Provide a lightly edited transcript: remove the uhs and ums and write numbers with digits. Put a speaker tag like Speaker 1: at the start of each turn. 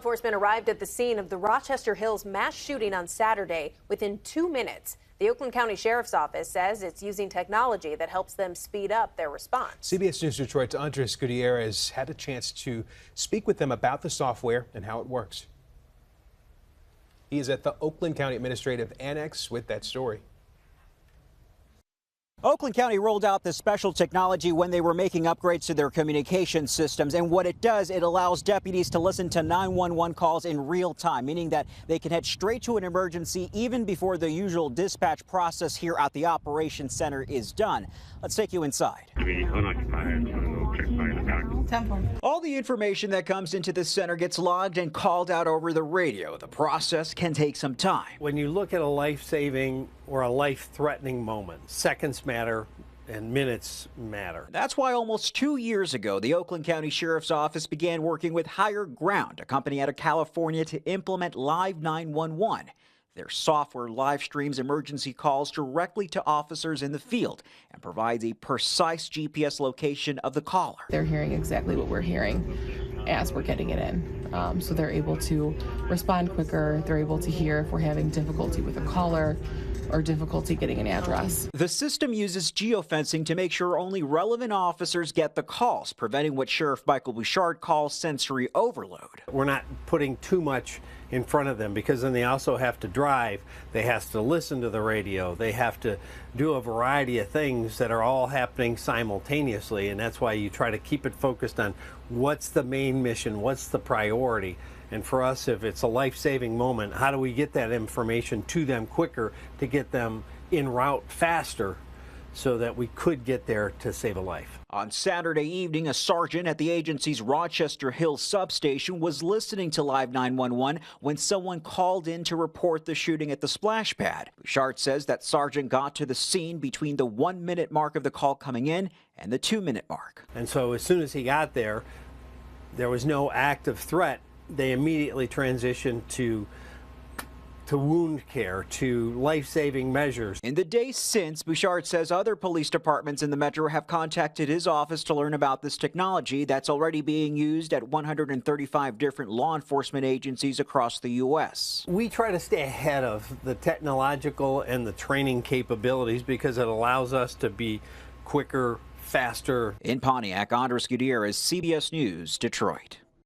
Speaker 1: enforcement arrived at the scene of the Rochester Hills mass shooting on Saturday within 2 minutes. The Oakland County Sheriff's Office says it's using technology that helps them speed up their response.
Speaker 2: CBS News Detroit's Andres Gutierrez had a chance to speak with them about the software and how it works. He is at the Oakland County Administrative Annex with that story.
Speaker 3: Oakland County rolled out this special technology when they were making upgrades to their communication systems. And what it does, it allows deputies to listen to 911 calls in real time, meaning that they can head straight to an emergency even before the usual dispatch process here at the operations center is done. Let's take you inside. All the information that comes into the center gets logged and called out over the radio. The process can take some time.
Speaker 4: When you look at a life-saving or a life-threatening moment, seconds matter and minutes matter.
Speaker 3: That's why almost 2 years ago, the Oakland County Sheriff's Office began working with Higher Ground, a company out of California, to implement Live 911. Their software live streams emergency calls directly to officers in the field and provides a precise GPS location of the caller.
Speaker 5: They're hearing exactly what we're hearing as we're getting it in. So they're able to respond quicker. They're able to hear if we're having difficulty with a caller or difficulty getting an address.
Speaker 3: The system uses geofencing to make sure only relevant officers get the calls, preventing what Sheriff Michael Bouchard calls sensory overload.
Speaker 4: We're not putting too much in front of them because then they also have to drive, they have to listen to the radio, they have to do a variety of things that are all happening simultaneously, and that's why you try to keep it focused on what's the main mission, what's the priority. And for us, if it's a life-saving moment, how do we get that information to them quicker to get them en route faster so that we could get there to save a life?
Speaker 3: On Saturday evening, a sergeant at the agency's Rochester Hills substation was listening to Live 911 when someone called in to report the shooting at the splash pad. Bouchard says that sergeant got to the scene between the 1 minute mark of the call coming in and the 2 minute mark.
Speaker 4: And so as soon as he got there, there was no active threat. They immediately transitioned to wound care, to life-saving measures.
Speaker 3: In the days since, Bouchard says other police departments in the metro have contacted his office to learn about this technology that's already being used at 135 different law enforcement agencies across the U.S.
Speaker 4: We try to stay ahead of the technological and the training capabilities because it allows us to be quicker, faster.
Speaker 3: In Pontiac, Andres Gutierrez, CBS News, Detroit.